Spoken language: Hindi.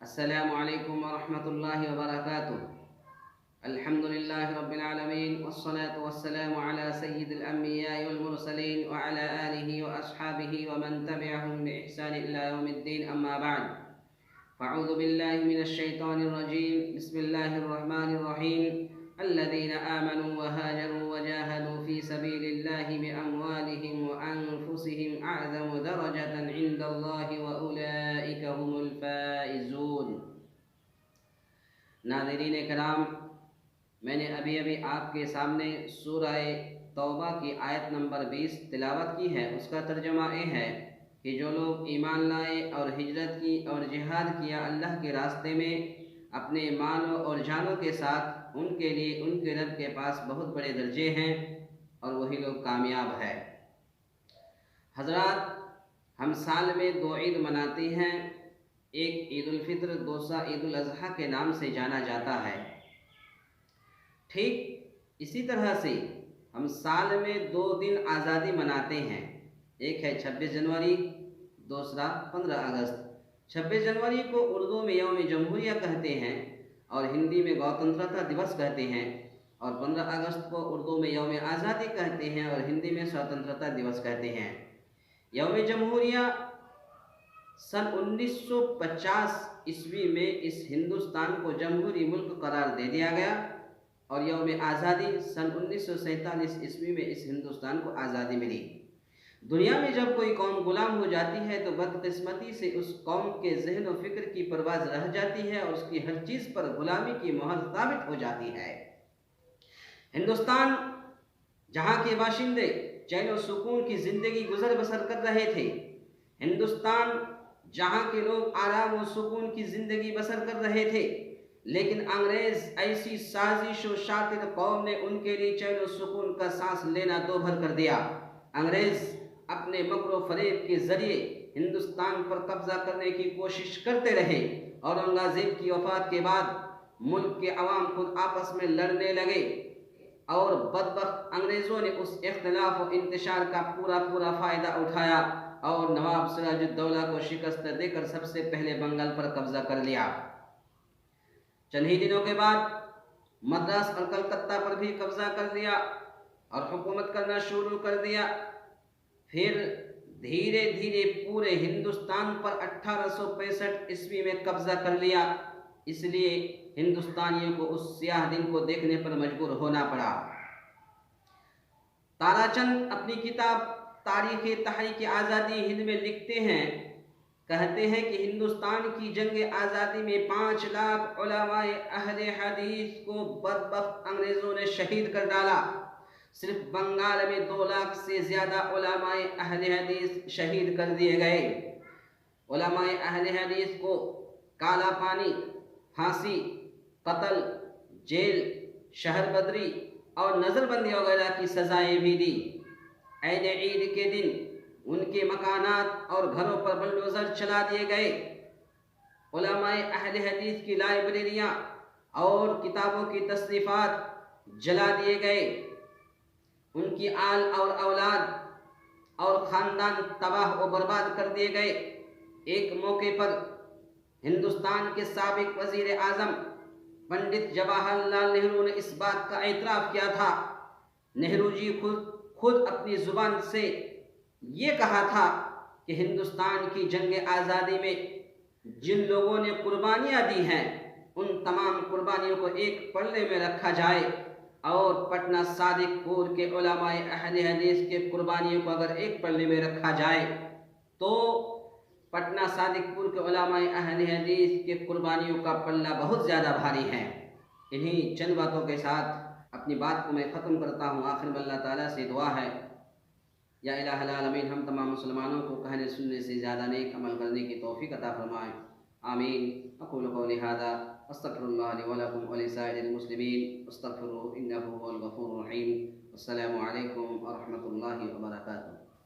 अस्सलामु अलैकुम वरहमतुल्लाहि वबरकातुह। अल्हम्दुलिल्लाहि रब्बिल आलमीन वस्सलातु वस्सलामु अला सय्यिदिल अंबिया'i वल मुरसलीन व अला आलिहि व अस्हाबिहि व मन तबिअहुम बि ihsan इला यौमिद्दीन, अम्मा बअद। फ़अऊज़ु बिल्लाहि मिनश शैतानिर रजीम। बिस्मिल्लाहिर रहमानिर रहीम। अल्लज़ीना आमनू व हाजरू व जाहदू फ़ी सबीलिल्लाहि बि अम्वालिहिम व अनफुसिहिम अअज़मु दरजतन इंदल्लाहि व उलाइका हुमुल फ़ाइज़ून। नाज़रीन किराम, मैंने अभी अभी आपके सामने सूरह तौबा की आयत नंबर 20 तिलावत की है। उसका तर्जुमा ये है कि जो लोग ईमान लाए और हिजरत की और जिहाद किया अल्लाह के रास्ते में अपने मालों और जानों के साथ, उनके लिए उनके रब के पास बहुत बड़े दर्जे हैं और वही लोग कामयाब है। हज़रात, हम साल में 2 ईद मनाते हैं। एक ईद उल फित्र, दूसरा ईद उल अज़हा के नाम से जाना जाता है। ठीक इसी तरह से हम साल में 2 दिन आज़ादी मनाते हैं। एक है 26 जनवरी, दूसरा 15 अगस्त। 26 जनवरी को उर्दू में यौम जमहूरिया कहते हैं और हिंदी में गणतंत्रता दिवस कहते हैं, और 15 अगस्त को उर्दू में यौम आज़ादी कहते हैं और हिंदी में स्वतंत्रता दिवस कहते हैं। यौम जमहूरिया सन 1950 ईस्वी में इस हिंदुस्तान को जमहूरी मुल्क करार दे दिया गया और यौम आज़ादी सन 1947 ईस्वी में इस हिंदुस्तान को आज़ादी मिली। दुनिया में जब कोई कौम गुलाम हो जाती है तो बदकिस्मती से उस कौम के जहन और फिक्र की परवाज रह जाती है और उसकी हर चीज़ पर गुलामी की मोहर साबित हो जाती है। हिंदुस्तान जहाँ के बाशिंदे चैन और सुकून की ज़िंदगी गुजर बसर कर रहे थे, हिंदुस्तान जहाँ के लोग आराम और सुकून की ज़िंदगी बसर कर रहे थे, लेकिन अंग्रेज़ ऐसी साजिश और शातिर कौम ने उनके लिए चैन और सुकून का सांस लेना दो भर कर दिया। अंग्रेज़ अपने मकरो फरेब के ज़रिए हिंदुस्तान पर कब्ज़ा करने की कोशिश करते रहे। औरंगज़ेब की वफ़ात के बाद मुल्क के अवाम खुद आपस में लड़ने लगे और बदबख्त अंग्रेज़ों ने उस इख्तिलाफ और इंतशार का पूरा फ़ायदा उठाया और नवाब सिराजुद्दौला को शिकस्त देकर सबसे पहले बंगाल पर कब्ज़ा कर लिया। चंद ही दिनों के बाद मद्रास और कलकत्ता पर भी कब्ज़ा कर लिया और हुकूमत करना शुरू कर दिया। फिर धीरे धीरे पूरे हिंदुस्तान पर 1865 ईस्वी में कब्ज़ा कर लिया। इसलिए हिंदुस्तानियों को उस स्याह दिन को देखने पर मजबूर होना पड़ा। ताराचंद अपनी किताब तारीख़ तहरीक आज़ादी हिंद में लिखते हैं, कहते हैं कि हिंदुस्तान की जंग आज़ादी में 5 लाख उलमाए अहले हदीस को बदबख्त अंग्रेज़ों ने शहीद कर डाला। सिर्फ बंगाल में 2 लाख से ज़्यादा उलमाए अहले हदीस शहीद कर दिए गए। उलमाए अहले हदीस को काला पानी, फांसी, कत्ल, जेल, शहर बदरी और नज़रबंदी वगैरह की सज़ाएँ भी दी। ऐन ईद के दिन उनके मकानात और घरों पर बुलडोज़र चला दिए गए। उलमाए अहले हदीस की लाइब्रेरियाँ और किताबों की तसनीफ़ात जला दिए गए। उनकी आल और औलाद और ख़ानदान तबाह और बर्बाद कर दिए गए। एक मौके पर हिंदुस्तान के साबिक़ वज़ीर आज़म पंडित जवाहरलाल नेहरू ने इस बात का एतराफ़ किया था। नेहरू जी खुद अपनी ज़ुबान से ये कहा था कि हिंदुस्तान की जंग आज़ादी में जिन लोगों ने कुर्बानियाँ दी हैं, उन तमाम कुर्बानियों को एक पल्ले में रखा जाए और पटना सादिकपुर के उलमाए अहले हदीस के कुर्बानियों को अगर एक पल्ले में रखा जाए तो पटना सादिकपुर के उलमाए अहले हदीस के कुर्बानियों का पल्ला बहुत ज़्यादा भारी है। इन्हीं चंद बातों के साथ अपनी बात को मैं ख़त्म करता हूँ। आखिर में अल्लाह ताला से दुआ है, या इलाहुल आलमीन हम तमाम मुसलमानों को कहने सुनने से ज़्यादा नेक अमल करने की तौफ़ीक़ अता फ़रमाएँ। आमीन। अक़ूलु क़ौली हाज़ा अस्तग़फ़िरुल्लाह ली व लकुम व लिसाइरिल मुस्लिमीन वस्तग़फ़िरूहु इन्नहु हुवल गफ़ूरुर रहीम। अस्सलामु अलैकुम व रहमतुल्लाहि व बरकातुहू।